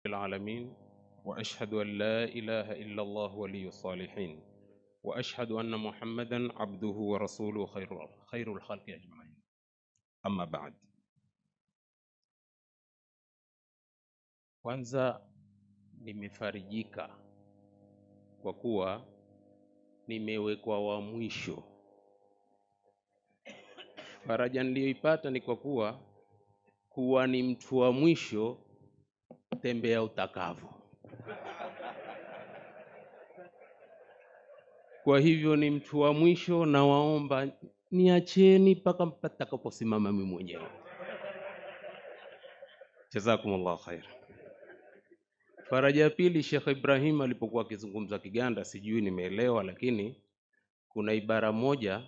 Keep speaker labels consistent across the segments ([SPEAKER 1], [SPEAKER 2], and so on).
[SPEAKER 1] العالمين وأشهد أن لا إله إلا الله ولي الصالحين وأشهد أن محمدا عبده ورسوله خير الخلق أجمعين. أما بعد. Kwanza nimefarijika kwa kuwa nimewekwa wa mwisho. Faraja niliyoipata ni kwa kuwa ni mtu wa mwisho, tembea utakavyo. Kwa hivyo ni mtu wa mwisho, na waomba niacheni mpaka mpatakaposimama mimi mwenyewe. Jazakumullah khair. Faraja ya pili, Sheikh Ibrahim alipokuwa akizungumza Kiganda, sijui nimeelewa, lakini kuna ibara moja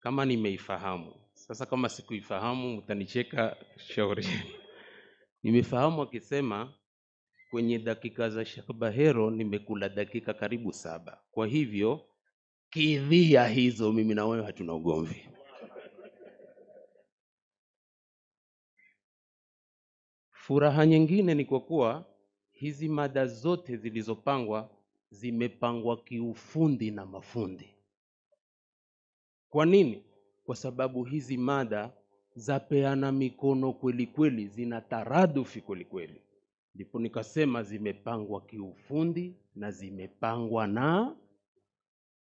[SPEAKER 1] kama nimeifahamu. Sasa kama sikuifahamu mtanicheka, shauri. Nimefahamu akisema kwenye dakika za Sheikh Bahero nimekula dakika karibu 7. Kwa hivyo kidhia hizo mimi na wewe hatuna ugomvi. Furaha nyingine ni kwa kuwa hizi mada zote zilizopangwa zimepangwa kiufundi na mafundi. Kwa nini? Kwa sababu hizi mada zapeana mikono kweli kweli, zina taradufi kweli kweli. Ndipo nikasema zimepangwa kiufundi na zimepangwa na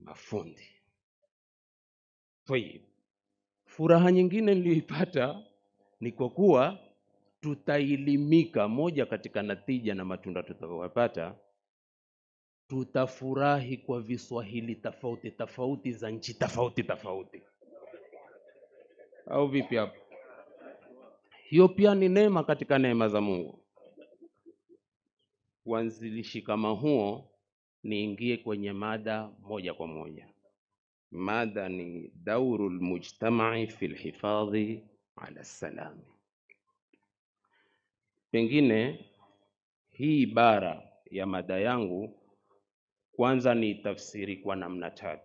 [SPEAKER 1] mafundi. Tayeb. Furaha nyingine niliyoipata ni kwa kuwa tutailimika. Moja katika natija na matunda tutakayopata, tutafurahi kwa viswahili tofauti tofauti za nchi tofauti tofauti. Au vipi hapo? Hiyo pia ni neema katika neema za Mungu. Uanzilishi kama huo, niingie kwenye mada moja kwa moja. Mada ni daurul mujtama'i fil hifadhi ala salam. Pengine hii ibara ya mada yangu kwanza ni tafsiri kwa namna 3.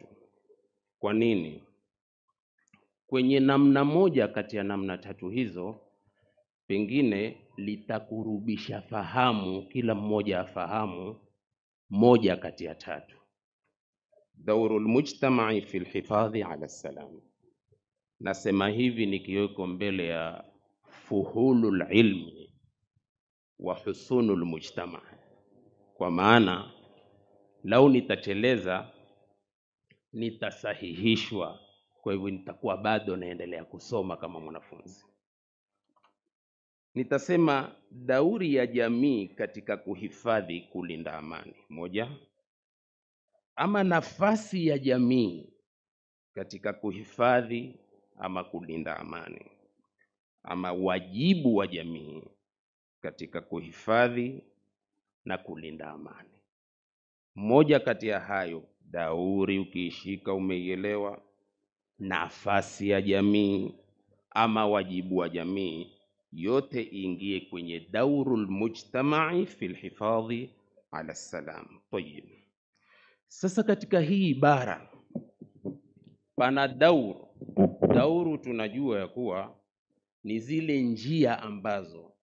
[SPEAKER 1] Kwa nini? Kwenye namna moja kati ya namna 3 hizo, pengine litakurubisha fahamu, kila mmoja afahamu moja kati ya 3. Daurul mujtama'i fil hifadhi ala salam. Nasema hivi nikiweko mbele ya fuhulul ilmi wa husunul mujtama', kwa maana lau nitateleza nitasahihishwa. Kwa hivyo nitakuwa bado naendelea kusoma kama mwanafunzi. Nitasema dauri ya jamii katika kuhifadhi kulinda amani. Moja, ama nafasi ya jamii katika kuhifadhi ama kulinda amani, ama wajibu wa jamii katika kuhifadhi na kulinda amani. Moja kati ya hayo, dauri ukiishika umeielewa, nafasi ya jamii ama wajibu wa jamii, yote iingie kwenye daurul mujtama'i fil hifadhi ala salam. Tayeb. Sasa katika hii ibara pana dauru tunajua ya kuwa ni zile njia ambazo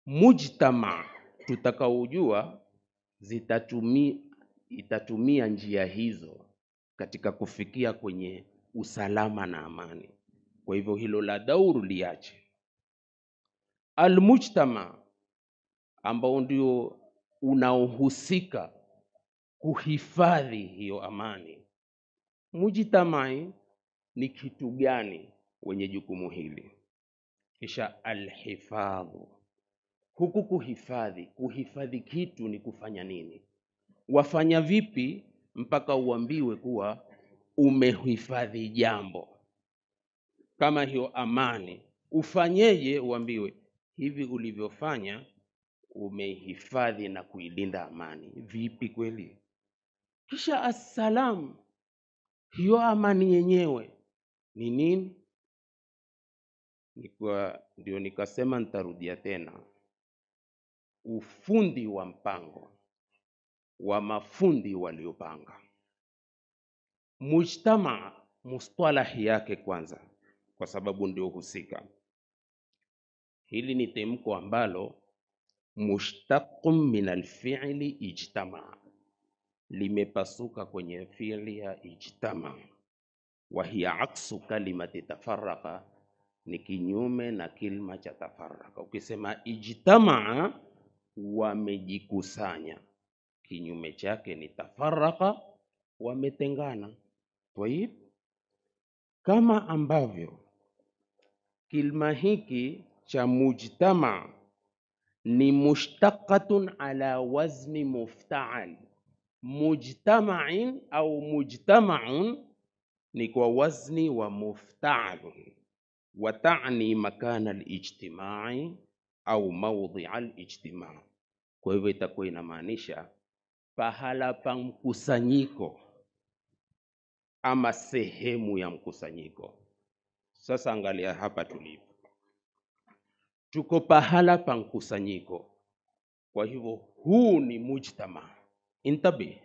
[SPEAKER 1] mujtama tutakaojua itatumia njia hizo katika kufikia kwenye usalama na amani. Kwa hivyo hilo la dauru liache. Almujtama ambao ndio unaohusika kuhifadhi hiyo amani. Mujtamai ni kitu gani wenye jukumu hili? Kisha alhifadhu. Huku kuhifadhi kitu ni kufanya nini? Wafanya vipi mpaka uambiwe kuwa umehifadhi jambo kama hiyo amani? Ufanyeje uambiwe hivi ulivyofanya umehifadhi na kuilinda amani? Vipi kweli? Kisha assalam, hiyo amani yenyewe ni nini? Ndio nikasema nitarudia tena, ufundi wa mpango wa mafundi waliopanga. Mujtama, mustalahi yake kwanza, kwa sababu ndio husika. Hili ni temko ambalo mushtaqun min alfi'li ijtama, limepasuka kwenye fi'li ya ijtama. Wa hiya aksu kalimati tafarraqa, ni kinyume na kilma cha tafarraqa. Ukisema ijtamaa, wamejikusanya, kinyume chake ni tafarraqa, wametengana. Tayib, kama ambavyo kilma hiki cha mujtama ni mushtaqatun ala wazni mufta'al. Mujtama'in au mujtama'un ni kwa wazni wa mufta'al, wa ta'ni makana al-ijtima'i au mawdhi'a al-ijtima'. Kwa hivyo itakuwa inamaanisha pahala pa mkusanyiko ama sehemu ya mkusanyiko. Sasa angalia hapa tulipo, tuko pahala pa mkusanyiko, kwa hivyo huu ni mujtama. Intabi,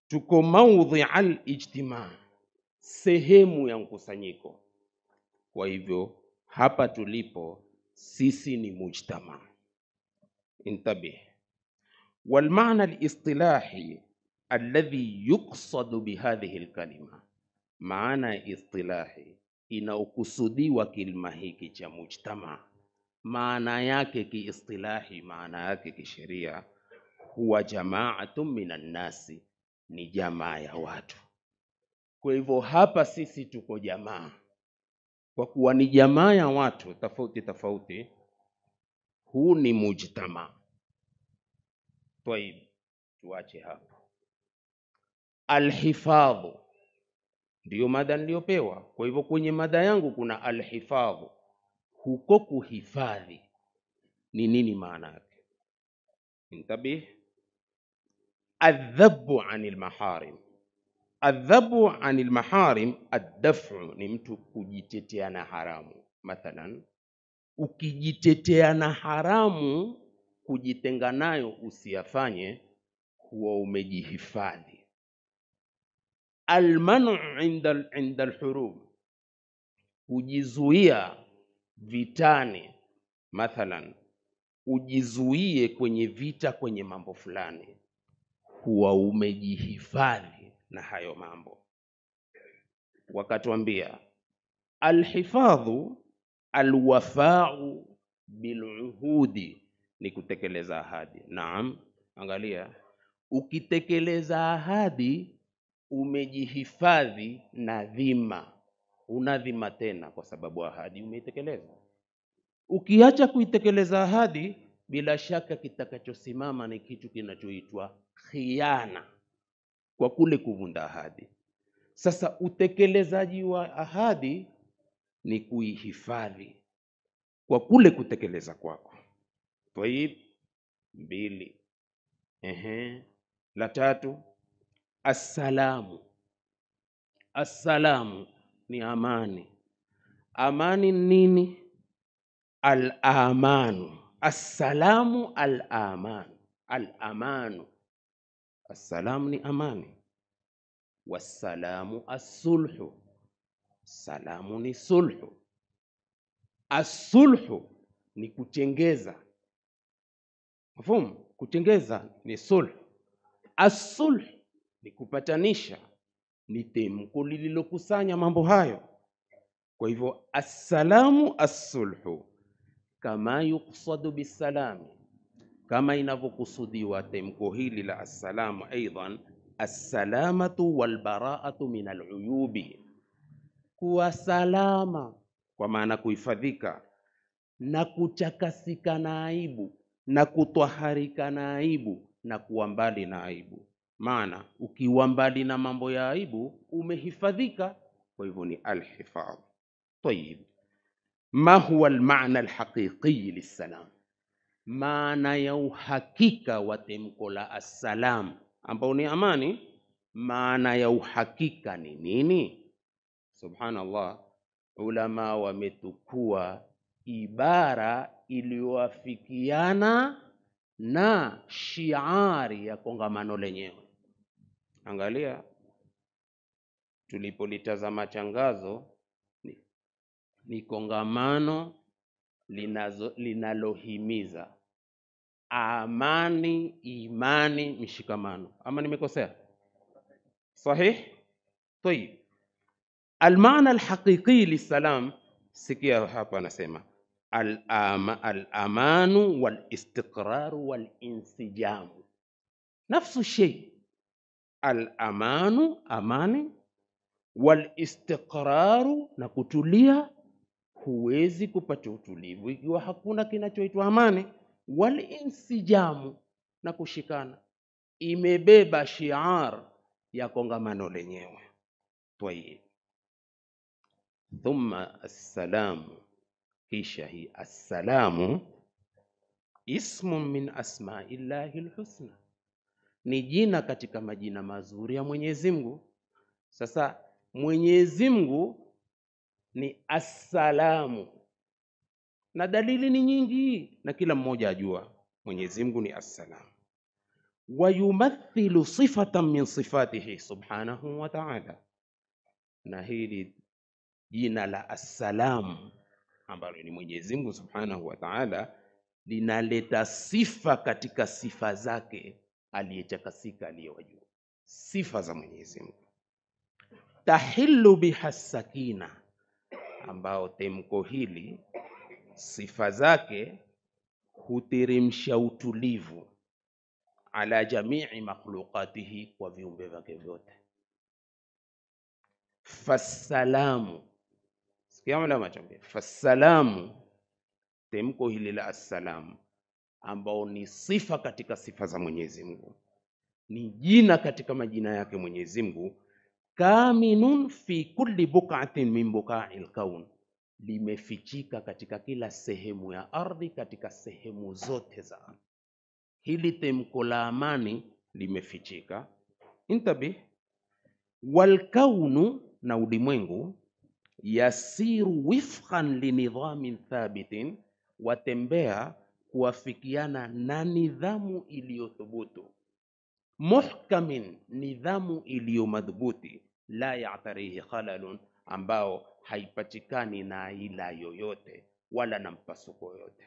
[SPEAKER 1] tuko mawdhi'a al-ijtima', sehemu ya mkusanyiko, kwa hivyo hapa tulipo sisi ni mujtama. Intabi, wal ma'na al-istilahi alladhi yuqsadu bihadhihi al-kalima, maana istilahi inaokusudiwa kilma hiki cha mujtama, maana yake kiistilahi, maana yake kisheria, huwa jama'atun minan nasi, ni jamaa ya watu. Kwa hivyo hapa sisi tuko jamaa, kwa kuwa ni jamaa ya watu tofauti tofauti, huu ni mujtama. Tayib, tuache hapo. Alhifadhu ndio mada niliyopewa. Kwa hivyo kwenye mada yangu kuna alhifadhu, huko kuhifadhi. Ni nini maana yake? Intabih, adhabu anil maharim. Adhabu anil maharim, addafu ni mtu kujitetea na haramu. Mathalan, ukijitetea na haramu, kujitenga nayo usiyafanye, huwa umejihifadhi. Almanu inda alhurub, kujizuia vitani. Mathalan, ujizuie kwenye vita, kwenye mambo fulani, huwa umejihifadhi na hayo mambo. Wakatuambia alhifadhu alwafa'u biluhudi, ni kutekeleza ahadi. Naam, angalia, ukitekeleza ahadi umejihifadhi na dhima, una dhima tena, kwa sababu ahadi umeitekeleza. Ukiacha kuitekeleza ahadi, bila shaka kitakachosimama ni kitu kinachoitwa khiana, kwa kule kuvunda ahadi. Sasa utekelezaji wa ahadi ni kuihifadhi kwa kule kutekeleza kwako. Tayib, mbili. La tatu, assalamu. Assalamu ni amani. Amani nini? Al-amanu. Assalamu al-amanu. Al-amanu, assalamu ni amani. Wassalamu as-sulhu, salamu ni sulhu. As-sulhu ni kutengeza. Mfahamu? Kutengeza ni sulhu. As-sulhu ni kupatanisha, ni temko lililokusanya mambo hayo. Kwa hivyo assalamu as-sulhu, kama yuqsadu bisalami, kama inavyokusudiwa temko hili la assalamu, aidan assalamatu walbara'atu min aluyubi, kuwa salama kwa maana kuhifadhika na kuchakasika na aibu na kutwaharika na aibu na kuwa mbali na aibu. Maana ukiwa mbali na mambo ya aibu umehifadhika, kwa hivyo ni alhifadh. Tayib, ma huwa almaana alhaqiqi lissalam, maana ya uhakika wa temko la assalam ambao ni amani, maana ya uhakika ni nini? Subhanallah, ulama wametukua ibara iliyowafikiana na shiari ya kongamano lenyewe. Angalia, tulipolitazama tangazo, ni kongamano linalohimiza amani, imani, mshikamano. Ama nimekosea? Sahih? Tayib. Almaana alhaqiqi lisalam, sikia hapa anasema al-amanu wal-istiqraru wal-insijamu. Nafsu shay. Al-amanu, amani, wal-istiqraru, na kutulia. Huwezi kupata utulivu ikiwa hakuna kinachoitwa amani. Wal-insijamu, na kushikana. Imebeba shiar ya kongamano lenyewe. Tayeb. Thumma assalamu, kisha hii assalamu ismun min asma'illahi alhusna, ni jina katika majina mazuri ya Mwenyezi Mungu. Sasa Mwenyezi Mungu ni assalamu, na dalili ni nyingi na kila mmoja ajua Mwenyezi Mungu ni assalamu. Wa yumathilu sifatan min sifatihi subhanahu wa ta'ala, na hili jina la assalamu ambalo ni Mwenyezi Mungu subhanahu wa ta'ala linaleta sifa katika sifa zake aliyetakasika aliyewajua. Sifa za Mwenyezi Mungu. Tahillu biha sakina, ambao temko hili sifa zake huteremsha utulivu ala jamii makhluqatihi, kwa viumbe vyake vyote. Fassalamu, sikia ulama chambia, fassalamu, temko hili la assalamu ambao ni sifa katika sifa za Mwenyezi Mungu, ni jina katika majina yake Mwenyezi Mungu. Kaminun fi kulli buq'atin min buqa'il kaun, limefichika katika kila sehemu ya ardhi, katika sehemu zote za ardhi. Hili temko la amani limefichika. Intabih. Wal kaunu, na ulimwengu, yasiru wifqan li nidhamin thabitin, watembea kuafikiana na nidhamu iliyothubutu. Muhkamin, nidhamu iliyomadhubuti. La ya'tarihi khalalun, ambao haipatikani na ila yoyote wala na mpasuko yoyote.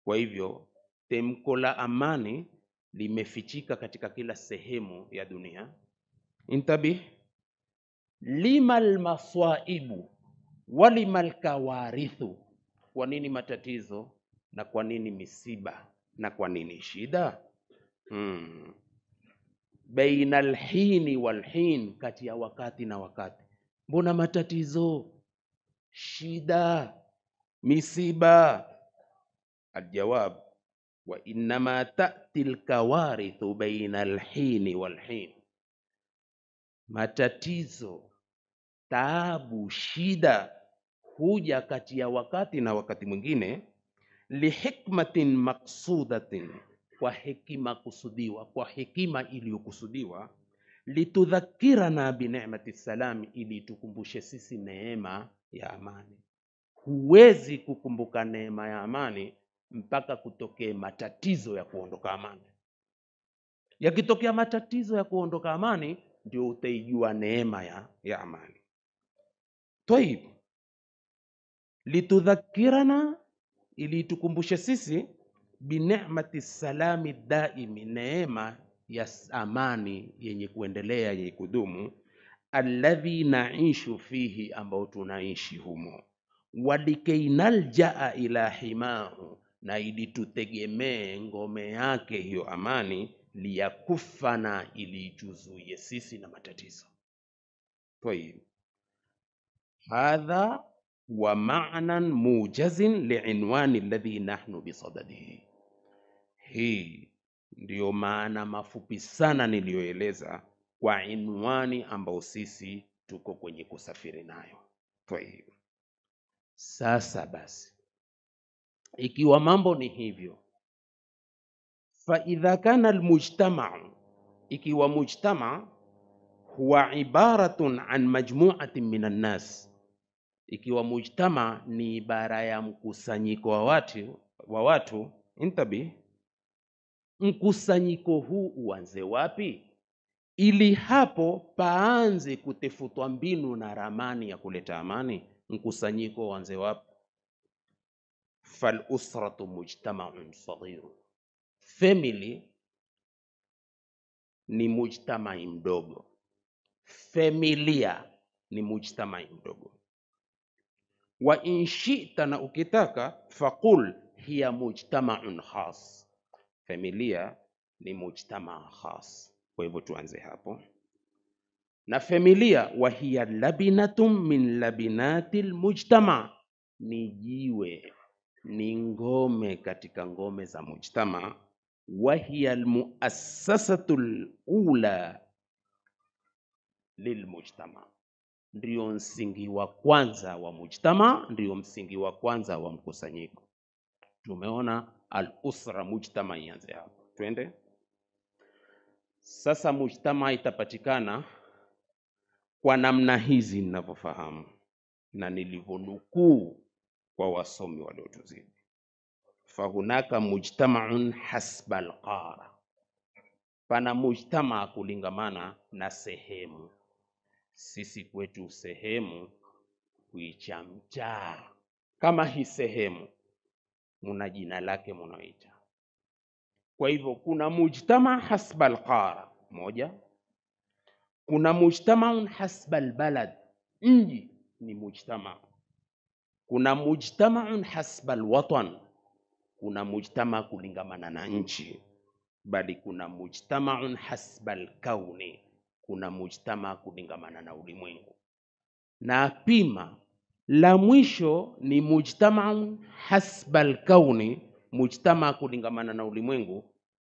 [SPEAKER 1] Kwa hivyo temko la amani limefichika katika kila sehemu ya dunia. Intabih. Limal maswaibu walimal kawarithu, kwa nini matatizo na kwa nini misiba na kwa nini shida? Baina alhini walhin, kati ya wakati na wakati. Mbona matatizo, shida, misiba? Aljawab, wa innama ta'ti alkawarithu baina alhini walhin, matatizo, taabu, shida huja kati ya wakati na wakati mwingine. Lihikmatin maqsudatin, kwa hekima kusudiwa, kwa hekima iliyokusudiwa. Litudhakkirana bi ni'mati salam, ili tukumbushe sisi neema ya amani. Huwezi kukumbuka neema ya amani mpaka kutokee matatizo ya kuondoka amani. Yakitokea matatizo ya kuondoka amani, ndio utaijua neema ya amani. Tayib. Litudhakkirana, ili tukumbushe sisi, bi ni'mati salami daimi, neema ya amani yenye kuendelea, yenye kudumu. Alladhi naishu fihi, ambao tunaishi humo. Walikay naljaa ila himahu, na ili tutegemee ngome yake hiyo amani. Liyakufana, ili tuzuie sisi na matatizo. Tayib. Hadha wa ma'nan mujazin li'inwani alladhi nahnu bisadadihi, hii ndio maana mafupi sana niliyoeleza kwa inwani ambao sisi tuko kwenye kusafiri nayo. Tayib. Sasa basi, ikiwa mambo ni hivyo, fa idha kana almujtama', ikiwa mujtama' huwa ibaratun an majmu'atin minan nas, ikiwa mujtama ni ibara ya mkusanyiko wa watu. Intabi, mkusanyiko huu uanze wapi ili hapo paanze kutefutwa mbinu na ramani ya kuleta amani? Mkusanyiko uanze wapi? Fal usratu mujtama'un saghir, Family ni mujtamai mdogo, familia ni mujtamai mdogo. Wa in shi'ta, na ukitaka, faqul hiya mujtama'un khas, familia ni mujtamaa khas. Kwa hivyo tuanze hapo. Na familia, wa hiya labinatun min labinatil mujtama, ni jiwe, ni ngome katika ngome za mujtama. Wa hiya almuassasatul ula lilmujtama, ndio msingi wa kwanza wa mujtama, ndio msingi wa kwanza wa mkusanyiko. Tumeona al-usra, mujtama ianze hapo. Twende sasa. Mujtama itapatikana kwa namna hizi ninavyofahamu na nilivyonukuu kwa wasomi waliotuzidi. Fahunaka mujtama'un hasba al-qara, pana mujtama kulingamana na sehemu. Sisi kwetu sehemu kuichamcha, kama hii sehemu muna jina lake munaita. Kwa hivyo kuna mujtama hasba al-qara moja, kuna mujtama'un hasba al-balad, mji ni mujtama. Kuna mujtama'un hasba al-watan, kuna mujtama kulingamana na nchi. Bali kuna mujtama'un hasba al-kauni, kuna mujtama kulingamana na ulimwengu. Na pima la mwisho ni mujtama'un hasba al-kauni, mujtama kulingamana na ulimwengu.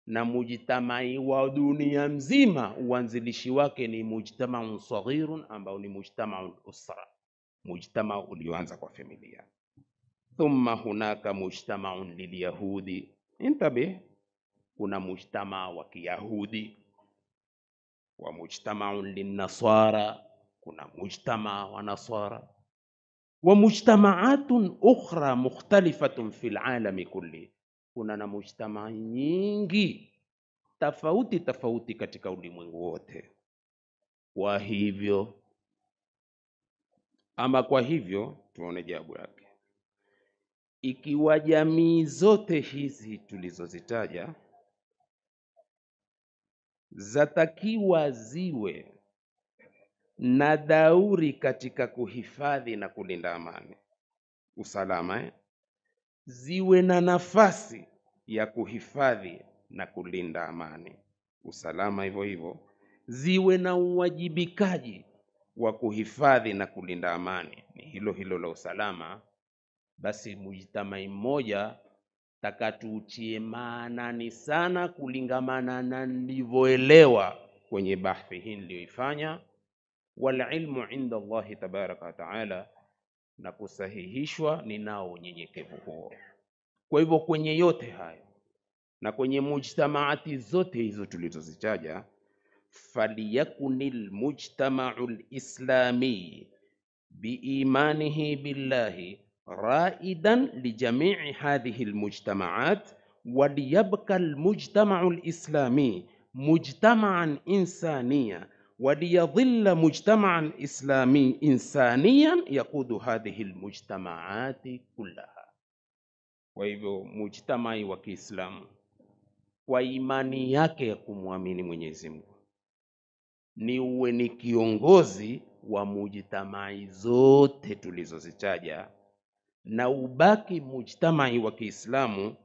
[SPEAKER 1] Na mujtamai wa dunia mzima uanzilishi wake ni mujtama'un saghirun, ambao ni mujtama'un usra, mujtama ulioanza kwa familia. Thumma hunaka mujtama'un lilyahudi, intabih, kuna mujtama wa kiyahudi. Wa mujtama'un linnasara, kuna mujtama wa nasara. Wa mujtama'atun ukhra mukhtalifatun fil alami kulli, kuna na mujtama nyingi tofauti tofauti katika ulimwengu wote. Kwa hivyo tuone jawabu yake. Ikiwa jamii zote hizi tulizozitaja zatakiwa ziwe na dauri katika kuhifadhi na kulinda amani, usalama, ziwe na nafasi ya kuhifadhi na kulinda amani, usalama, hivyo hivyo ziwe na uwajibikaji wa kuhifadhi na kulinda amani, ni hilo hilo la usalama. Basi mujtamai mmoja takatuutie maanani sana kulingamana na nilivyoelewa kwenye bahthi hii niliyoifanya. Wal ilmu inda Allahi tabaraka wa taala, na kusahihishwa ninao unyenyekevu huo. Kwa hivyo kwenye yote hayo na kwenye mujtamaati zote hizo tulizozitaja, falyakunil mujtama'ul islami biimanihi billahi raidan lijamii hadhihi almujtamaat, waliyabqa almujtama'u alislami mujtama'an insaniya, waliyadhilla mujtama'an islami insaniyan yaqudu hadhihi almujtamaati kullaha. Kwa hivyo mujtamai wa Kiislamu kwa imani yake ya kumwamini Mwenyezi Mungu ni uwe ni kiongozi wa mujtamai zote tulizozitaja, na ubaki mujtamai wa Kiislamu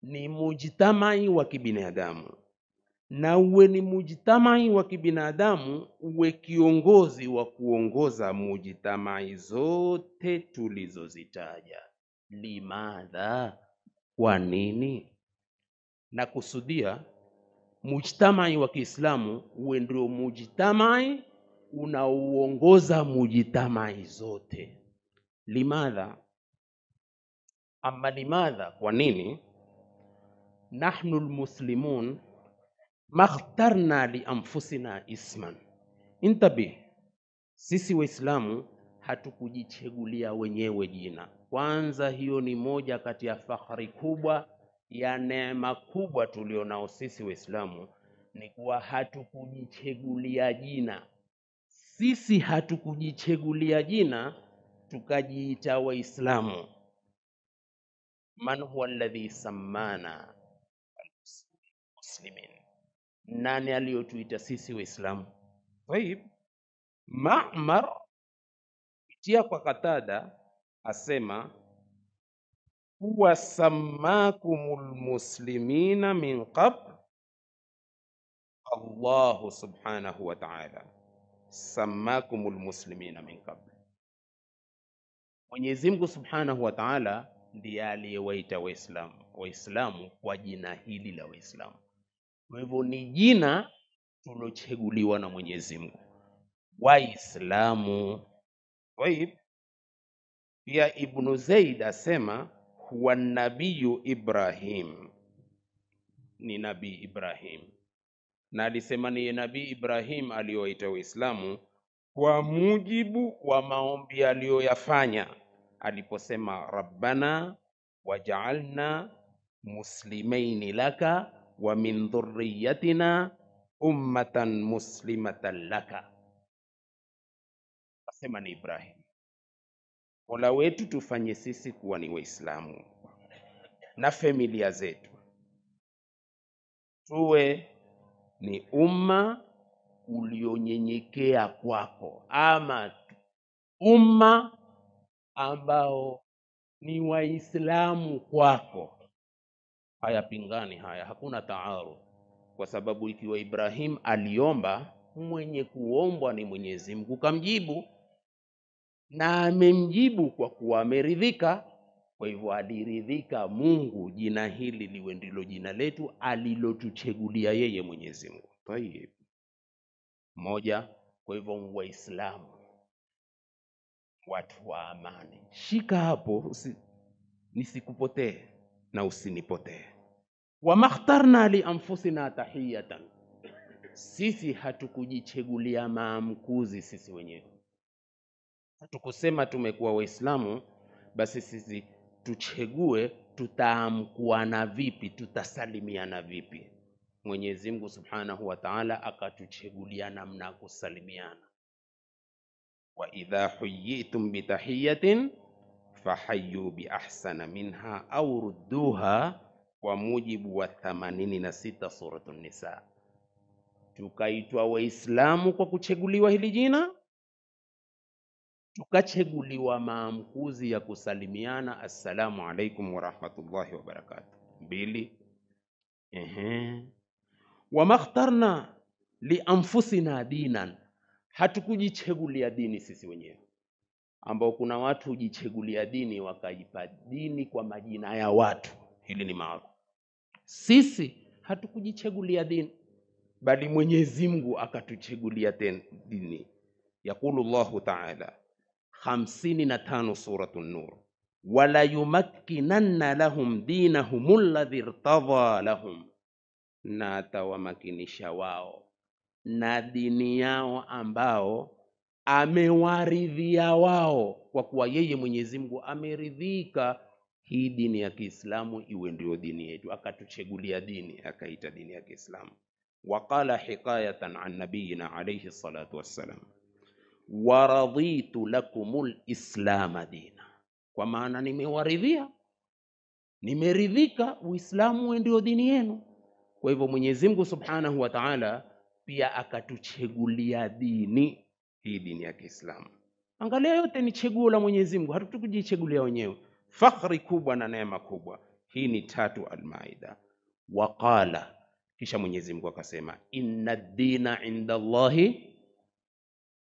[SPEAKER 1] ni mujtamai wa kibinadamu, na uwe ni mujtamai wa kibinadamu uwe kiongozi wa kuongoza mujtamai zote tulizozitaja. Limadha, kwa nini? Na kusudia mujtamai wa Kiislamu uwe ndio mujtamai unaoongoza mujtamai zote. Limadha, amma limadha, kwa nini? Nahnu almuslimun makhtarna li anfusina isman, intabih, sisi Waislamu hatukujichagulia wenyewe jina. Kwanza hiyo ni moja kati ya fakhari kubwa ya neema kubwa tulionao sisi Waislamu, ni kuwa hatukujichagulia jina. Sisi hatukujichagulia jina tukajiita Waislamu. Man huwa alladhi sammana muslimin. Nani aliyotuita sisi Waislamu? Tayib, Ma'mar kupitia kwa Qatada asema huwa sammakumul muslimina min qabl Allah subhanahu wa ta'ala, sammakumul muslimina min qabl. Mwenyezi Mungu subhanahu wa ta'ala ndiye aliyewaita Waislamu kwa jina hili la Waislamu. Kwa hivyo ni jina tulochaguliwa na Mwenyezi Mungu, Waislamu. Pia Ibn Zaid asema huwa nabiyu Ibrahim, ni nabii Ibrahim, na alisema ni nabii Ibrahim aliyowaita Waislamu kwa mujibu wa maombi aliyoyafanya aliposema rabbana waj'alna muslimaini laka wa min dhurriyyatina ummatan muslimatan laka. Asema ni Ibrahim, Mola wetu tufanye sisi kuwa ni Waislamu na familia zetu tuwe ni umma ulionyenyekea kwako, ama umma ambao ni Waislamu kwako. Hayapingani haya, hakuna taarud, kwa sababu ikiwa Ibrahim aliomba, mwenye kuombwa ni Mwenyezi Mungu kamjibu, na amemjibu kwa kuwa ameridhika. Kwa hivyo aliridhika Mungu jina hili liwe ndilo jina letu alilotuchagulia yeye Mwenyezi Mungu. Tayeb, moja. Kwa hivyo Waislamu, watu wa amani. Shika hapo nisikupotee na usinipotee. Wa makhtarna li anfusina tahiyatan, sisi hatukujichagulia maamkuzi sisi wenyewe. Hatukusema tumekuwa Waislamu basi sisi tuchague tutaamkuana vipi, tutasalimiana vipi. Mwenyezi Mungu Subhanahu wa Ta'ala akatuchagulia namna kusalimiana. Wa idha huyitum bitahiyatin fahayyu bi ahsana minha au rudduha, kwa mujibu wa 86 suratul Nisa. Tukaitwa Waislamu kwa kuchaguliwa hili jina, tukachaguliwa maamkuzi ya kusalimiana, assalamu alaikum wa rahmatullahi wa barakatuh. 2. Wa makhtarna li anfusina dinan, hatukujichagulia dini sisi wenyewe, ambao kuna watu hujichagulia dini wakaipa dini kwa majina ya watu. Hili ni maarufu. Sisi hatukujichagulia dini, bali Mwenyezi Mungu akatuchagulia dini. Yaqulu Allahu Ta'ala 55 suratul Nur, wala yumakkinanna lahum dinahum alladhi irtadha lahum, na atawamakinisha wao na dini yao ambao amewaridhia wao, kwa kuwa yeye Mwenyezi Mungu ameridhika hii dini ya Kiislamu iwe ndio dini yetu, akatuchagulia dini, akaita dini ya Kiislamu. Waqala hikayatan an nabiyina alayhi salatu wassalam, waraditu lakumul islama dina, kwa maana nimewaridhia, nimeridhika Uislamu ndio dini yenu. Kwa hivyo Mwenyezi Mungu Subhanahu wa Ta'ala pia akatuchagulia dini hii, dini ya Kiislamu. Angalia, yote ni chaguo la Mwenyezi Mungu, hatukujichagulia wenyewe. Fakhri kubwa na neema kubwa hii. Ni 3 Al-Maida. Waqala, kisha Mwenyezi Mungu akasema, inna ad-dina inda Allahi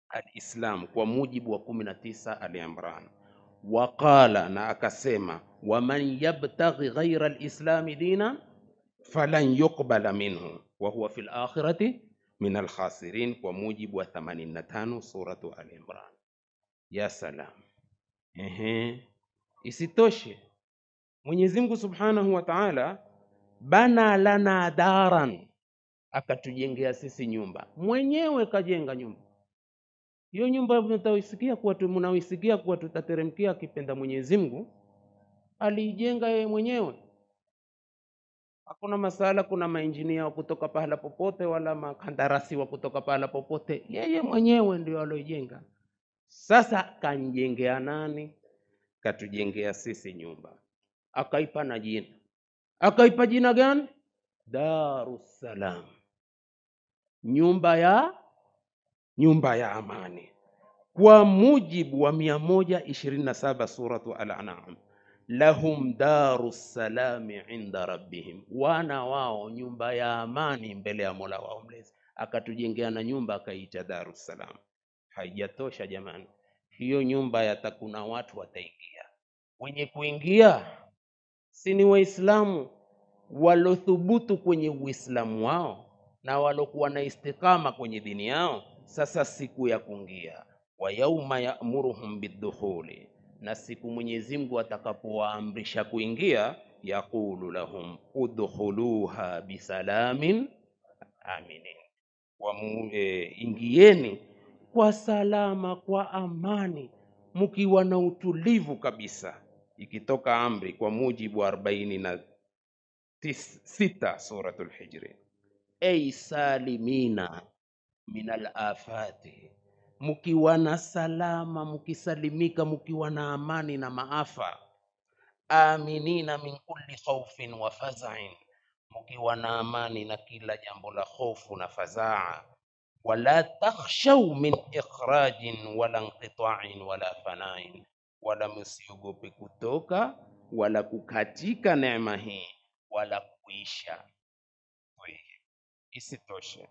[SPEAKER 1] al-Islam, kwa mujibu wa 19 Al-Imran. Waqala, na akasema, waman yabtaghi ghayra al-islami dina falan yuqbala minhu wa huwa fil akhirati min al-khasirin, kwa mujibu wa 85 suratu Al-Imran. Ya salam. Isitoshe Mwenyezi Mungu Subhanahu wa Ta'ala bana lana daran, akatujengea sisi nyumba. Mwenyewe kajenga nyumba. Hiyo nyumba mnaoisikia kuwa tutateremkia akipenda Mwenyezi Mungu, alijenga yeye mwenyewe. Hakuna masala kuna mainjinia wa kutoka pahala popote wala makandarasi wa kutoka pahala popote, yeye mwenyewe ndio aloijenga. Sasa kanjengea nani? Katujengea sisi nyumba, akaipa na jina. Akaipa jina gani? Darus Salam, nyumba ya amani, kwa mujibu wa 127 suratu Al-An'am. Lahum darus salami inda rabbihim, wana wao nyumba ya amani mbele ya Mola wao mlezi. Akatujengea na nyumba akaita Darus Salam. Haijatosha jamani, hiyo nyumba yatakuna watu wataingia. Wenye kuingia si ni Waislamu walothubutu kwenye Uislamu wao na walokuwa na istikama kwenye dini yao. Sasa siku ya kuingia, wa yauma ya'muruhum bidukhuli, na siku Mwenyezi Mungu atakapowaamrisha kuingia, yaqulu lahum udkhuluha bisalamin aminin, ingieni kwa salama, kwa amani, mkiwa na utulivu kabisa. Ikitoka amri kwa mujibu wa 46 suratul Hijri, ay salimina minal afati, mkiwa na salama, mkisalimika, mkiwa na amani na maafa. Aminina min kulli khawfin wa faza'in, mkiwa na amani na kila jambo la hofu na fazaa. Wala takhshaw min ikhrajin wala inqita'in wala fana'in, wala msiogope kutoka wala kukatika neema hii wala kuisha. Isitoshe,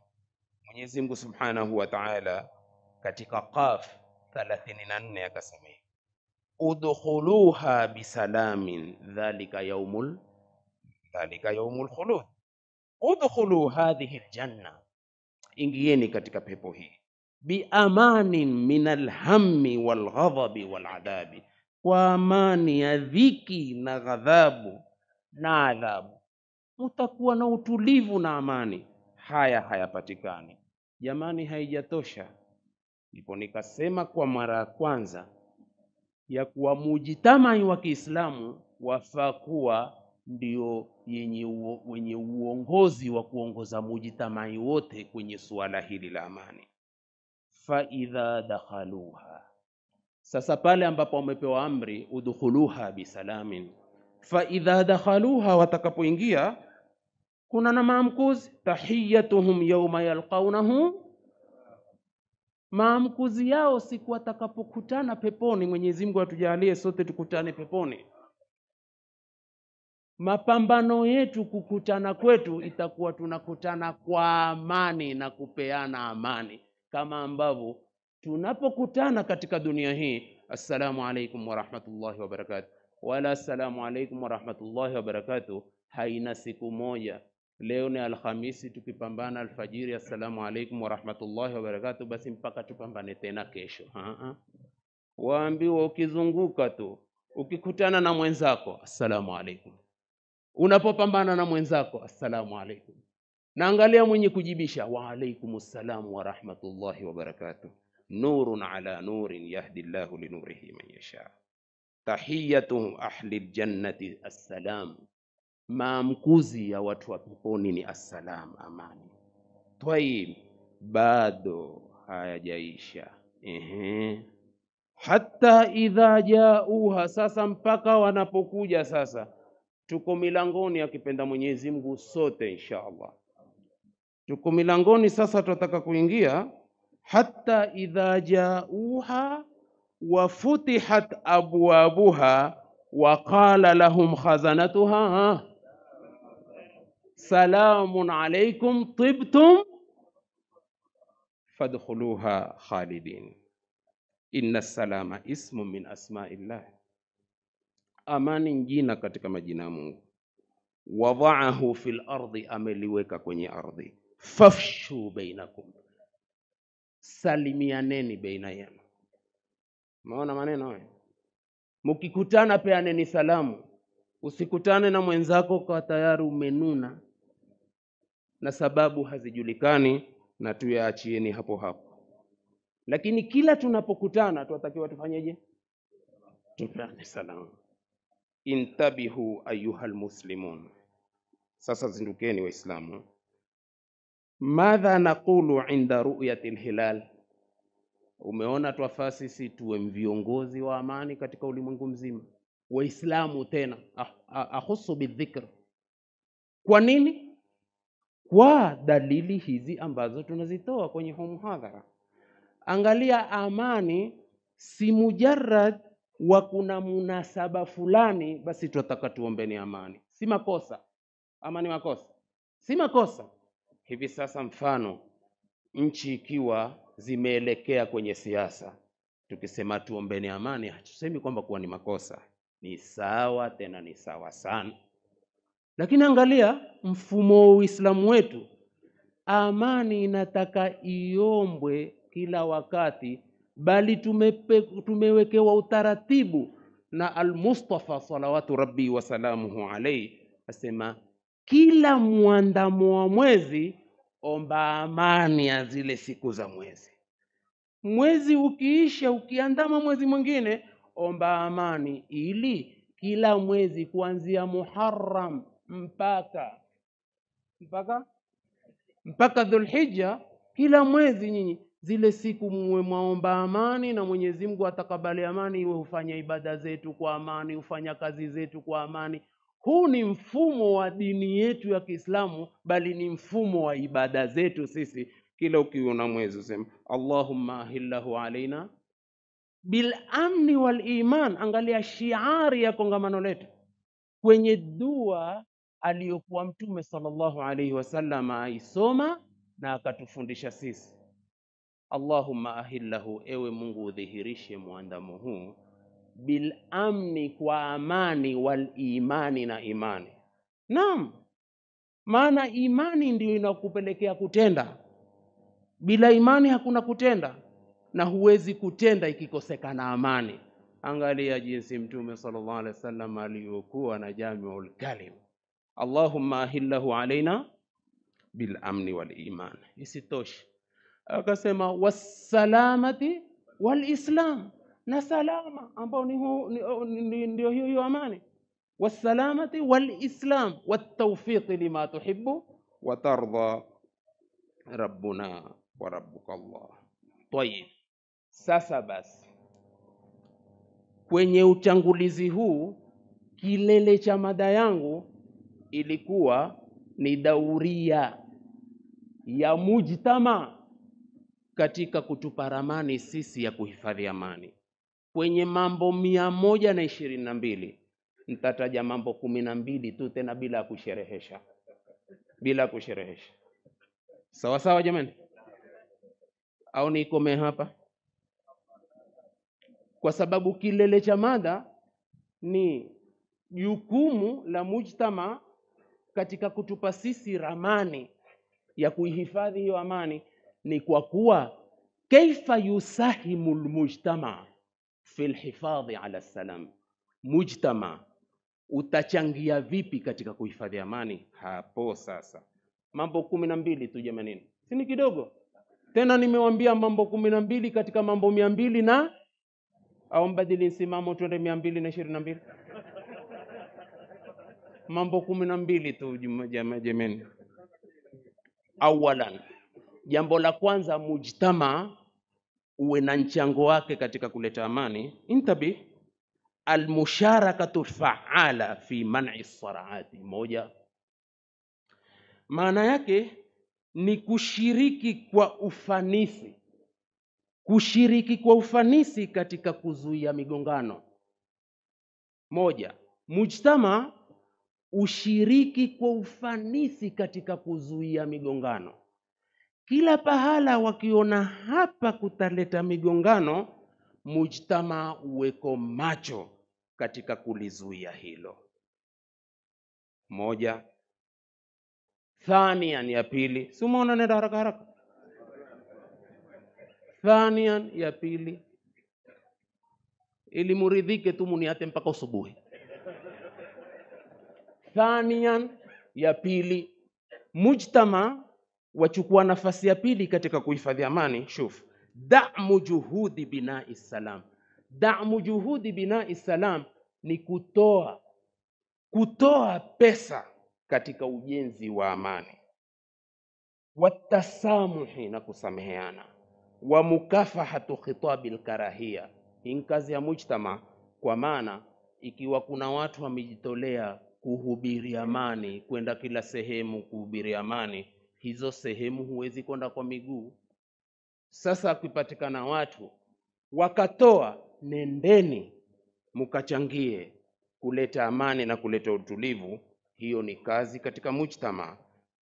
[SPEAKER 1] Mwenyezi Mungu Subhanahu wa Ta'ala katika Qaf 34 akasema, udkhuluha bisalamin dhalika yaumul khulud. Udkhulu hadhihi aljanna, ingieni katika pepo hii, biamanin minal hammi wal ghadabi wal adhabi, kwa amani ya dhiki na ghadhabu na adhabu. Mtakuwa na utulivu na amani. Haya hayapatikani jamani, haijatosha. Ndipo nikasema kwa mara ya kwanza ya kuwa mujtamai wa Kiislamu wafaa kuwa ndio wenye uongozi wa kuongoza mujtamai wote kwenye suala hili la amani. Fa idha dakhaluha, sasa pale ambapo wamepewa amri udkhuluha bisalamin, fa idha dakhaluha, watakapoingia, kuna na maamkuzi, tahiyatuhum yawma yalqawnahu, maamkuzi yao siku watakapokutana peponi. Mwenyezi Mungu atujalie sote tukutane peponi. Mapambano yetu kukutana kwetu itakuwa tunakutana kwa amani na kupeana amani, kama ambavyo tunapokutana katika dunia hii, assalamu alaikum wa rahmatullahi wa barakatuh, wala assalamu alaikum wa rahmatullahi wa barakatuh, haina siku moja. Leo ni Alhamisi, tukipambana alfajiri assalamu alaikum wa rahmatullahi wa barakatuh, basi mpaka tupambane tena kesho. Waambiwa ukizunguka tu, ukikutana na mwenzako assalamu alaikum, unapopambana na mwenzako assalamu alaikum, naangalia mwenye kujibisha wa alaikumus salam wa rahmatullahi wa barakatuh, nurun ala nurin yahdi Allahu li nurihi man yasha. Tahiyatuhum ahli aljannati assalam, maamkuzi ya watu wa peponi ni assalam, amani. Tayib, bado hayajaisha. Hatta idha jauha, sasa mpaka wanapokuja. Sasa tuko milangoni, akipenda Mwenyezi Mungu sote insha Allah tuko milangoni sasa, tutataka kuingia. Hatta idha jauha wa futihat abwabuha wa qala lahum khazanatuha salamun alaykum tibtum fadkhuluha khalidin. Inna salama ismu min asma'illah, amani jina katika majina ya Mungu. Wadha'ahu fil ardi, ameliweka kwenye ardhi. Fafshu bainakum, salimianeni baina yenu. Maona maneno haya, mkikutana peaneni salamu. Usikutane na mwenzako kwa tayari umenuna na sababu hazijulikani, na tuyaachieni hapo hapo. Lakini kila tunapokutana tunatakiwa tufanyeje? Tupeane salamu. Intabihu ayuhal muslimun, sasa zindukeni Waislamu. Madha naqulu inda ru'yati alhilal, umeona twafaa sisi tuwe viongozi wa amani katika ulimwengu mzima. Waislamu tena akhusu bidhikr. Kwa nini? kwa dalili hizi ambazo tunazitoa kwenye huu muhadhara. Angalia, amani si mujarrad wa kuna munasaba fulani basi tunataka tuombeni amani. Si makosa. Ama ni makosa? Si makosa. Hivi sasa mfano nchi ikiwa zimeelekea kwenye siasa, tukisema tuombeni amani, hatusemi kwamba kuwa ni makosa. Ni sawa, tena ni sawa sana. Lakini angalia mfumo wa Uislamu wetu, amani inataka iombwe kila wakati, bali tumewekewa utaratibu na Al-Mustafa salawatu rabbi wa salamuhu alayhi, asema kila muandamo wa mwezi omba amani ya zile siku za mwezi. Mwezi ukiisha, ukiandama mwezi mwingine, omba amani, ili kila mwezi kuanzia Muharram mpaka Dhulhijja, kila mwezi nyinyi zile siku muwe maomba amani, na Mwenyezi Mungu atakabali amani, iwe hufanya ibada zetu kwa amani, hufanya kazi zetu kwa amani. Huu ni mfumo wa dini yetu ya Kiislamu, bali ni mfumo wa ibada zetu sisi. Kila ukiona mwezi useme Allahumma ahillahu alaina bil amni wal iman. Angalia shiari ya kongamano letu kwenye dua aliyokuwa Mtume sallallahu alaihi wasallam aisoma na akatufundisha sisi. Allahumma ahillahu, ewe Mungu udhihirishe muandamo huu, bil amni, kwa amani, wal imani, na imani. Naam, maana imani ndio inakupelekea kutenda. Bila imani hakuna kutenda, na huwezi kutenda ikikosekana amani. Angalia jinsi Mtume sallallahu alaihi wasallam aliyokuwa na jamiul kalim, Allahumma ahillahu alaina bil amni wal iman. Isitoshe akasema wassalamati wal islam, na salama ambao ndio hiyo amani. Wassalamati wal islam wat tawfiq lima tuhibbu wa tarda rabbuna wa rabbuka Allah. Tayeb, sasa basi kwenye utangulizi huu, kilele cha mada yangu ilikuwa ni dauria ya mujtama katika kutupa ramani sisi ya kuhifadhi amani. Kwenye mambo 122 nitataja mambo 12 tu, tena bila kusherehesha. Sawa sawa jamani, au nikome hapa? Kwa sababu kilele cha mada ni jukumu la mujtama katika kutupa sisi ramani ya kuihifadhi hiyo amani. Ni kwa kuwa kaifa yusahimu almujtama fi alhifadhi ala salam, mujtama utachangia vipi katika kuhifadhi amani? Hapo sasa mambo 12 tu jamani, si ni kidogo? Tena nimewaambia mambo 12 katika mambo 200 na au mbadili msimamo twende 222. Mambo 12 tu jamani. Awalan, jambo la kwanza, mujtama uwe na mchango wake katika kuleta amani. Intabi almusharakatu faala fi man'i saraati. Moja, maana yake ni kushiriki kwa ufanisi katika kuzuia migongano. Moja, mujtama ushiriki kwa ufanisi katika kuzuia migongano. Kila pahala wakiona hapa kutaleta migongano, mujtama uweko macho katika kulizuia hilo. Moja. Thanian, ya pili, si umeona nenda haraka. Thanian, ya pili, ili muridhike tu muniate mpaka usubuhi. Thanian, ya pili, mujtama wachukua nafasi ya pili katika kuhifadhi amani. Shuf, da'mu juhudi bina'i salam. Da'mu juhudi bina'i salam ni kutoa pesa katika ujenzi wa amani. Watasamuhi, na kusameheana. Wa mukafahatu khitabil karahia. Hii kazi ya mujtama, kwa maana ikiwa kuna watu wamejitolea kuhubiri amani, kwenda kila sehemu kuhubiri amani, hizo sehemu huwezi kwenda kwa miguu. Sasa kupatikana watu wakatoa, nendeni mukachangie kuleta amani na kuleta utulivu, hiyo ni kazi katika mujtama.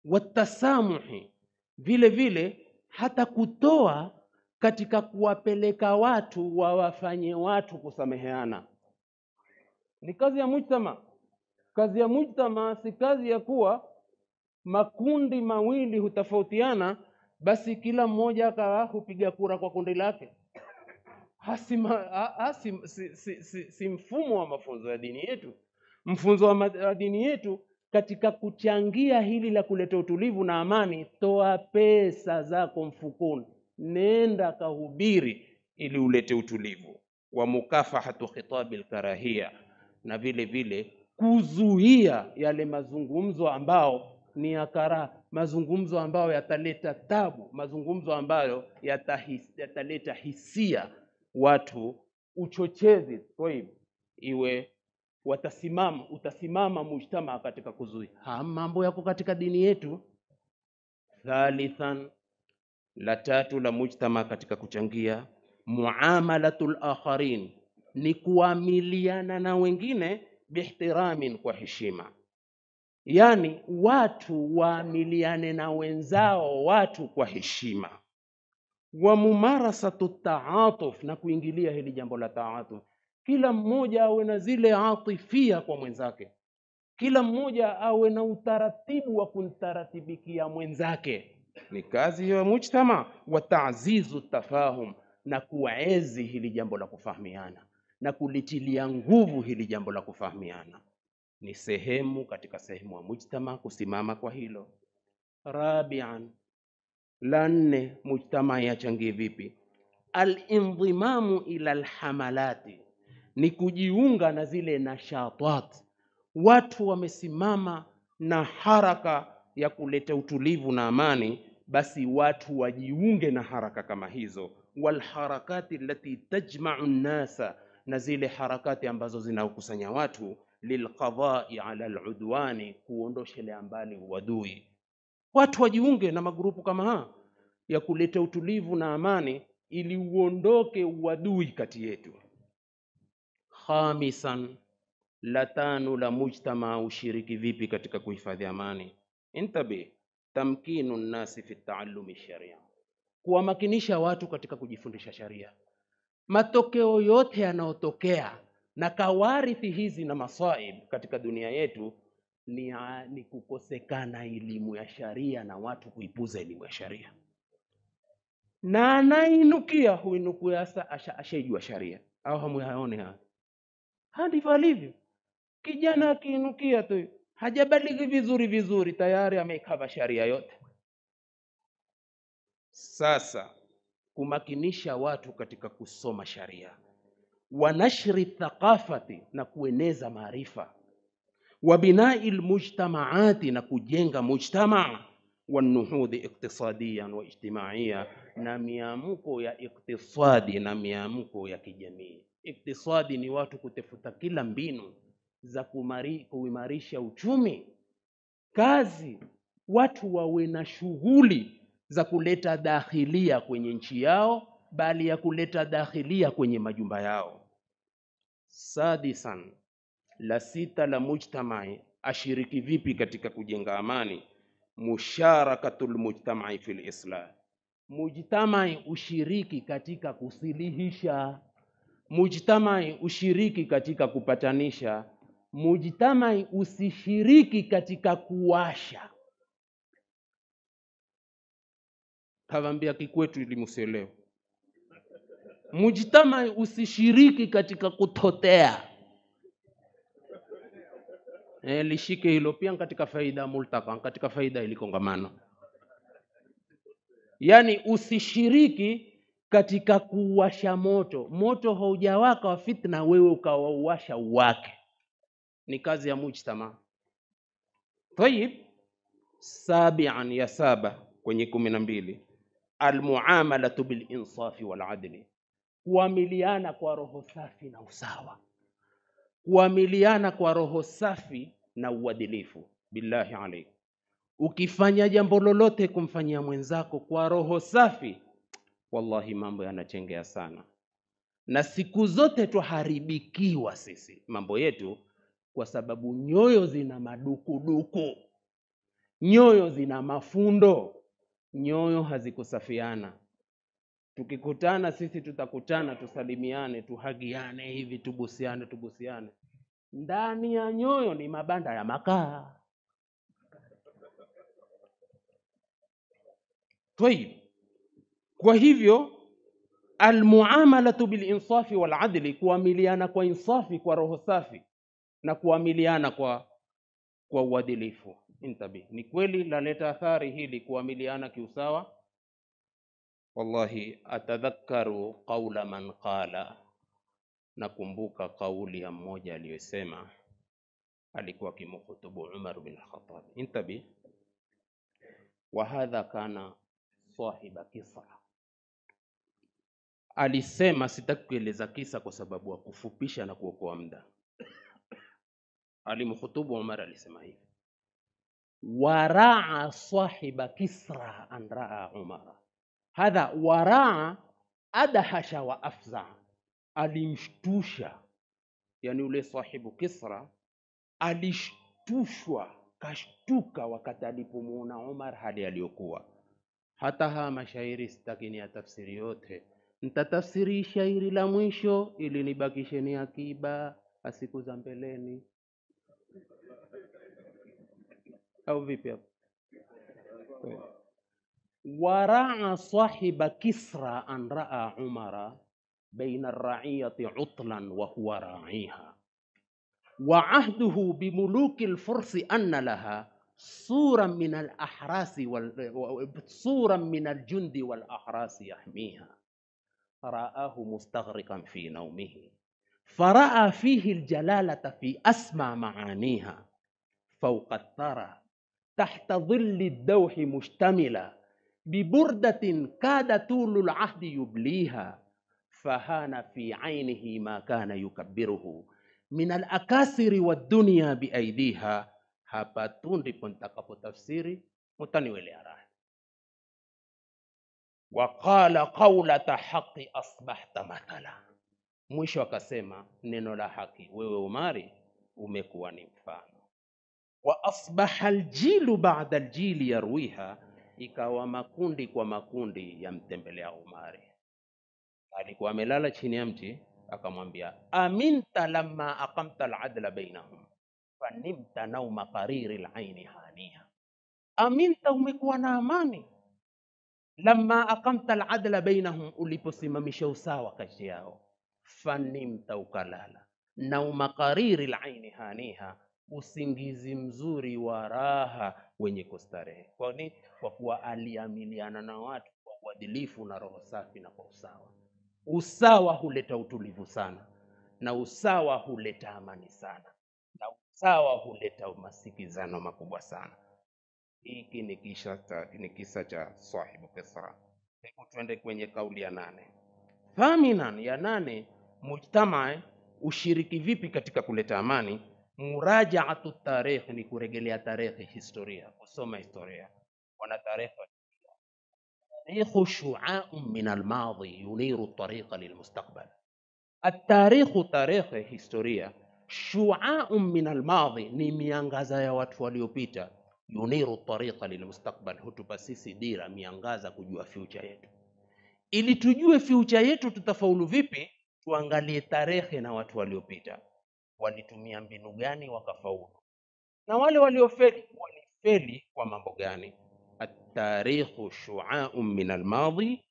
[SPEAKER 1] Watasamuhi, vile vile hata kutoa katika kuwapeleka watu wawafanye watu kusameheana, ni kazi ya mujtama. Kazi ya mujtama si kazi ya kuwa makundi mawili hutafautiana basi kila mmoja akawa hupiga kura kwa kundi lake. Si mfumo wa mafunzo ya dini yetu. Mfunzo wa dini yetu katika kuchangia hili la kuleta utulivu na amani, toa pesa zako mfukoni, nenda kahubiri ili ulete utulivu. Wa mukafahatu khitabil karahia, na vile vile kuzuia yale mazungumzo ambao ni ya karaha, mazungumzo ambayo yataleta tabu, mazungumzo ambayo yataleta hisia watu, uchochezi. Kwa hivyo iwe utasimama mujtama katika kuzuia mambo yako katika dini yetu. Thalithan, la tatu la mujtama katika kuchangia, muamalatul akharin, ni kuamiliana na wengine bihtiramin, kwa heshima. Yani watu waamiliane na wenzao watu kwa heshima. Wa mumarasatu taatuf, na kuingilia hili jambo la taatuf, kila mmoja awe na zile atifia kwa mwenzake, kila mmoja awe na utaratibu wa kumtaratibikia mwenzake, ni kazi ya mujtama. Wa ta'zizu tafahum, na kuenzi hili jambo la kufahamiana na kulitilia nguvu hili jambo la kufahamiana, ni sehemu katika sehemu ya mujtama kusimama kwa hilo. Rabian, la nne, mujtama yachangie vipi? Al-indhimamu ila al-hamalati, ni kujiunga na zile nashatat. Watu wamesimama na haraka ya kuleta utulivu na amani, basi watu wajiunge na haraka kama hizo. Wal harakati allati tajma'u an-nasa, na zile harakati ambazo zinakusanya watu, lilqadai ala al-udwani, kuondoshelea mbali uadui. Watu wajiunge na magrupu kama haya ya kuleta utulivu na amani ili uondoke uadui kati yetu. Khamisan, la tano la mujtama ushiriki vipi katika kuhifadhi amani? Intabi, tamkinu nasi fi taallumi sharia, kuwamakinisha watu katika kujifundisha sharia. Matokeo yote yanayotokea na kawarithi hizi na masaib katika dunia yetu ni kukosekana elimu ya sharia na watu kuipuza elimu ya sharia. Na anainukia huinukia ashaijua sharia, au hamuyaone haya? Ndivyo alivyo. Kijana akiinukia tu hajabaliki vizuri tayari ameikava sharia yote. Sasa kumakinisha watu katika kusoma sharia, wanashri thaqafati, na kueneza maarifa, wa bina'il mujtamaati, na kujenga mujtamaa, wa nuhudhi iktisadiyan wa ijtimaiya, na miamko ya iktisadi na miamko ya kijamii. Iktisadi ni watu kutafuta kila mbinu za kuimarisha uchumi, kazi, watu wawe na shughuli za kuleta dakhilia kwenye nchi yao, bali ya kuleta dakhilia kwenye majumba yao. Sadisan, la sita la mujtamai ashiriki vipi katika kujenga amani? Musharakatul mujtamai fil islah, mujtamai ushiriki katika kusilihisha, mujtamai ushiriki katika kupatanisha, mujtamai usishiriki katika kuwasha. Tawambia kikwetu ili musielewe, mujtamai usishiriki katika kutotea. Lishike hilo pia katika faida multaka, katika faida ili kongamano. Yani usishiriki katika kuwasha moto. Moto haujawaka wa fitna, wewe ukawauwasha uwake, ni kazi ya mujtama. Tayib, sabian, ya saba kwenye 12, almuamalatu bil insafi wal adli, kuamiliana kwa roho safi na usawa, kuamiliana kwa roho safi na uadilifu. Billahi alayk, Ukifanya jambo lolote kumfanyia mwenzako kwa roho safi, wallahi mambo yanachengea sana. Na siku zote tuharibikiwa sisi mambo yetu kwa sababu nyoyo zina madukuduku, nyoyo zina mafundo, nyoyo hazikusafiana. Tukikutana sisi tutakutana, tusalimiane, tuhagiane hivi, tubusiane. Ndani ya nyoyo ni mabanda ya makaa. Tayib. Kwa hivyo almuamalatu bilinsafi waladli, kuamiliana kwa insafi, kwa roho safi, na kuamiliana kwa uadilifu. Intabi, ni kweli laleta athari hili kuamiliana kiusawa. Wallahi atadhakkaru qawla man qala, nakumbuka kauli ya mmoja aliyosema, alikuwa kimhutubu Umar bin Khattab. Intabi, wa hadha kana sahiba Kisra. Alisema, sitaki kueleza kisa kwa sababu wa kufupisha na kuokoa muda. Alimhutubu Umar, alisema hivi: waraa sahiba Kisra an raa Umara. Hadha waraa adhasha wa afza, alimshtusha. Yani ule sahibu Kisra alishtushwa, kashtuka wakati alipomuona Umar hali aliyokuwa. Hata haa mashairi sitaki ni ya tafsiri yote, nitatafsiri shairi la mwisho ili nibakisheni akiba siku za mbeleni. Au vipi hapo? Waraa sahiba Kisra an raa Umara baina ar-ra'iyati utlan wa huwa ra'iha, wa ahduhu bimuluki al-fursi anna laha suran min al-ahrasi suran min al-jundi wal-ahrasi yahmiha. Ra'ahu mustaghriqan fi nawmihi fara'a fihi al-jalalata fi asma ma'aniha fawqa ath-thara tahta dhilli ad-dawhi mushtamila biburdatin kada tulul ahdi yubliha fahana fi ainihi ma kana yukabbiruhu min al-akasiri wad-dunya biaidiha. Hapa tu ndipo nitakapotafsiri, mtaniwelea raha. Wa qala qawlata haqqi asbahta mathala, mwisho akasema neno la haki, wewe Umari umekuwa ni mfano. Wa asbaha aljilu ba'da aljili yarwiha, ikawa makundi kwa makundi yamtembelea Umari. Alikuwa amelala chini ya mti, akamwambia aminta lamma aqamta aladla bainahum fanimta nauma qariri alaini haniha. Aminta, umekuwa na amani, lamma aqamta aladla bainahum, uliposimamisha usawa kati yao, fanimta, ukalala, nauma qariri alaini haniha, usingizi mzuri wa raha wenye kustarehe. Kwani kwa kuwa aliamiliana na watu kwa uadilifu na roho safi na kwa usawa. Usawa huleta utulivu sana, na usawa huleta amani sana, na usawa huleta masikizano makubwa sana. Hiki ni kisa cha sahibu Kisra. Hebu twende kwenye kauli ya 8. Thaminan, ya 8, mujtamaa ushiriki vipi katika kuleta amani. Murajaatu tarikh, ni kurejelea tarehe, historia, kusoma historia. Wana tarehe shu'a'un min al-madi yuniru at-tariqa lil-mustaqbal. At-tarikh, tarehe, historia, shu'a'un min al-madi, ni miangaza ya watu waliopita. Yuniru at-tariqa lil-mustaqbal, hutupa sisi dira, miangaza kujua future yetu. Ili tujue future yetu tutafaulu vipi, tuangalie tarehe na watu waliopita, walitumia mbinu gani wakafaulu, na wale waliofeli walifeli kwa mambo gani. At-tarikhu shu'a'un min al-madi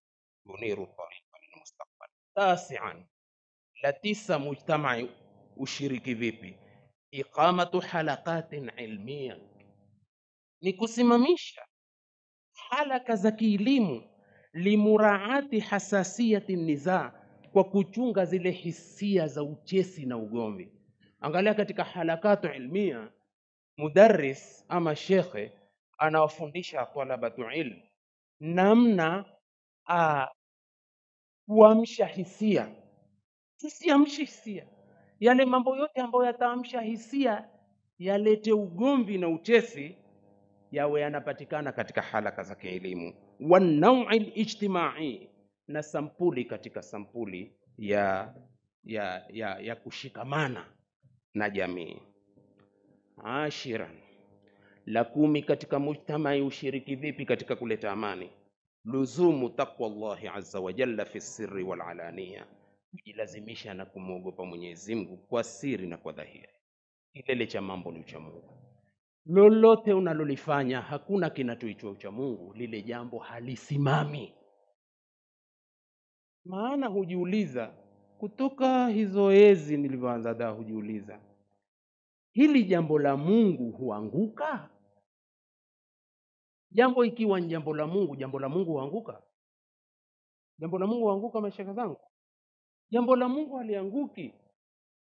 [SPEAKER 1] yuniru at-tariqa lil-mustaqbal. Tasi'an, la 9, mujtama ushiriki vipi. Iqamatu halaqatin ilmiya, ni kusimamisha halaka za kielimu, limuraati hasasiyati niza, kwa kuchunga zile hisia za uchesi na ugomvi. Angalia katika halakatu ilmia, mudarris ama shekhe anawafundisha talabatu ilm namna kuamsha hisia. Tusiamshe hisia, yale mambo yote ambayo yataamsha hisia yalete ugomvi na uchesi, yawe yanapatikana katika halaka za kielimu. Wan-naw'i al-ijtimai, na sampuli katika sampuli ya kushikamana na jamii. Ashiran, la 10 katika mujtamai ushiriki vipi katika kuleta amani? Luzumu taqwa Allahi azza wa jalla fi sirri wal alaniya, kujilazimisha na kumwogopa Mwenyezi Mungu kwa siri na kwa dhahiri. Kilele cha mambo ni ucha Mungu. Lolote unalolifanya hakuna kinatoitwa ucha Mungu, lile jambo halisimami. Maana hujiuliza kutoka hizo ezi nilivyoanza da, hujiuliza hili jambo la Mungu huanguka? Jambo ikiwa ni jambo la Mungu huanguka? Jambo la Mungu huanguka mashaka zangu? Jambo la Mungu halianguki.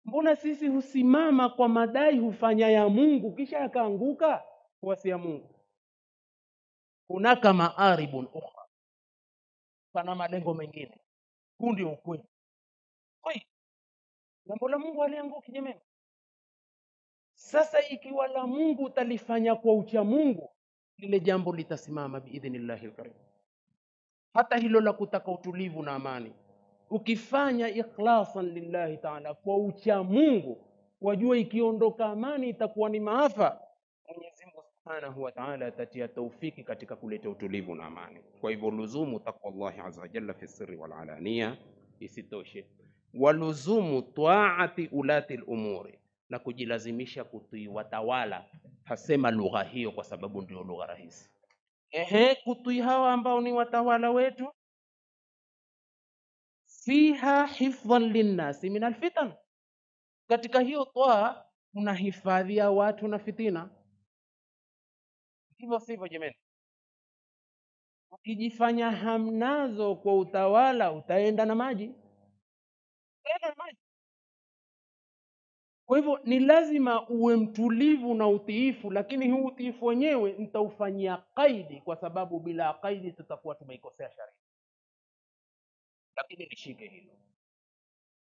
[SPEAKER 1] Mbona sisi husimama kwa madai hufanya ya Mungu kisha yakaanguka kwa si ya Mungu? Kunaka maaribun ukhra, pana malengo mengine. Huu ndio ukweli. Kwani jambo la Mungu halianguki jamani? Sasa ikiwa la Mungu utalifanya kwa ucha Mungu, lile jambo litasimama biidhnillahi alkarim. Hata hilo la kutaka utulivu na amani, ukifanya ikhlasan lillahi ta'ala kwa ucha Mungu, wajua ikiondoka amani itakuwa ni maafa. Mwenyezi Mungu Subhanahu wa Ta'ala atatia taufiki katika kuleta utulivu na amani. Kwa hivyo luzumu taqwa Allah azza wa jalla fi sirri wal alaniya. Isitoshe, waluzumu ta'ati ulati al-umuri, na kujilazimisha kutii watawala. Hasema lugha hiyo kwa sababu ndio lugha rahisi. Kutii hawa ambao ni watawala wetu, fiha hifdhan linnasi min alfitan, katika hiyo toa kuna hifadhi ya watu na fitina. Hivyo sivyo jamani? Ukijifanya hamnazo kwa utawala utaenda na maji. Kwa hivyo ni lazima uwe mtulivu na utiifu, lakini huu utiifu wenyewe nitaufanyia kaidi, kwa sababu bila kaidi tutakuwa tumeikosea sharia. Lakini nishike hilo,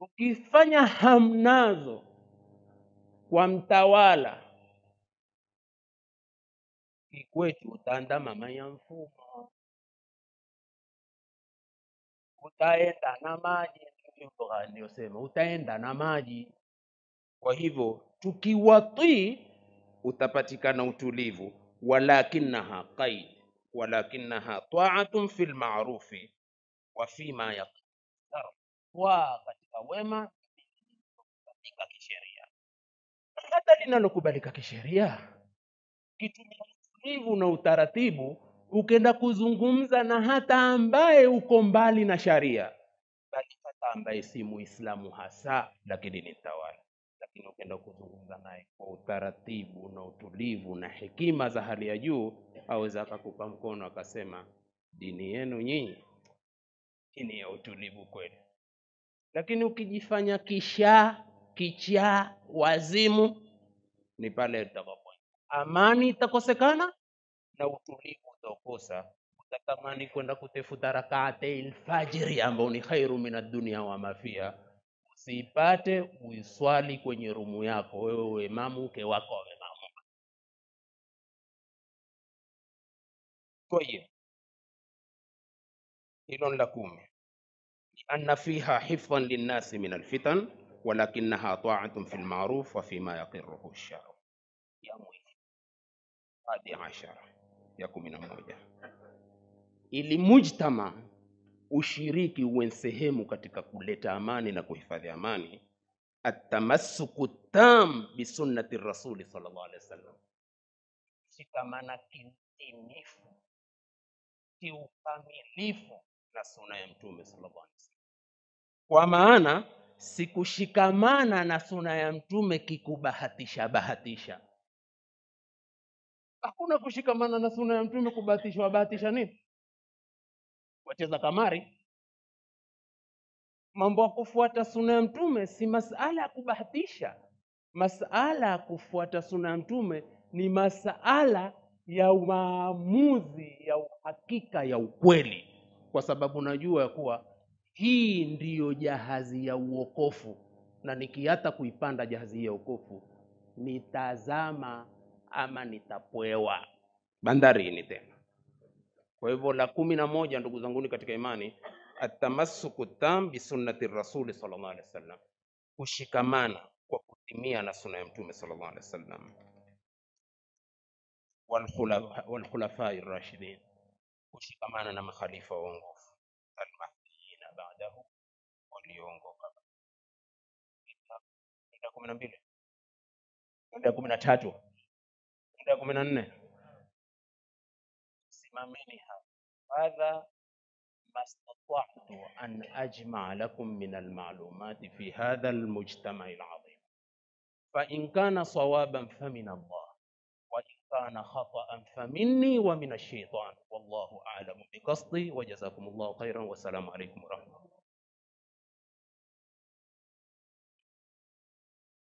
[SPEAKER 1] ukifanya hamnazo kwa mtawala, kikwetu utaandama maya mfumo, utaenda na maji. Ndio sema utaenda na maji. Kwa hivyo tukiwatii utapatikana utulivu. Walakinaha qaid, walakinaha ta'atun fil ma'rufi wa fima yaqtar, wa katika wema katika kisheria. Hata linalokubalika kisheria, kitumia utulivu na utaratibu, ukenda kuzungumza na hata ambaye uko mbali na sharia, bali hata ambaye si Muislamu hasa lakini ni tawala, lakini ukenda kuzungumza naye kwa utaratibu na utulivu na hekima za hali ya juu, aweza akakupa mkono akasema dini yenu nyinyi ni ya utulivu kweli. Lakini ukijifanya kichaa wazimu, ni pale utakapo amani itakosekana na utulivu utakosa. Utatamani kwenda kutafuta rak'atay al-fajr ambao ni khairu min ad-dunya wa ma fiha, usipate uiswali kwenye rumu yako wewe imamu, mke wako imamu. Kwa hiyo hilo la 10, anna fiha hifdhan linnasi min alfitan walakinaha ta'atun fil ma'ruf wa fima yaqirruhu ash-shar'. Ya mwisho 11 ya 11, ili mujtama ushiriki uwe sehemu katika kuleta amani na kuhifadhi amani, atamassuku tam bi sunnati rasuli sallallahu alaihi wasallam, shikamana kitimifu kiukamilifu na sunna ya Mtume sallallahu alaihi wasallam. Kwa maana sikushikamana na sunna ya Mtume kikubahatisha. Hakuna kushikamana na sunna ya Mtume kubahatisha nini? Wacheza kamari. Mambo ya kufuata sunna ya Mtume si masala ya kubahatisha. Masala ya kufuata sunna ya Mtume ni masala ya maamuzi ya uhakika ya ukweli, kwa sababu najua ya kuwa hii ndiyo jahazi ya uokofu, na nikiata kuipanda jahazi ya uokofu nitazama ama nitapwewa. bandarini tena. Kwa hivyo la 11 ndugu zanguni katika imani, atamassuku tam bi sunnati rasuli sallallahu alaihi wasallam, kushikamana kwa kutimia na sunna ya mtume sallallahu alaihi wasallam, wal khulafai rashidin, kushikamana na makhalifa waongofu almahdiyina ba'dahu, waliongoka. Ndio 12 ndio 13 ndio 14. Simameni hadha ما استطعت أن أجمع لكم من المعلومات في هذا المجتمع العظيم، فإن كان صوابا فمن الله، وإن كان خطأ فمني ومن الشيطان، والله أعلم بقصدي، وجزاكم الله خيرا، والسلام عليكم ورحمة الله.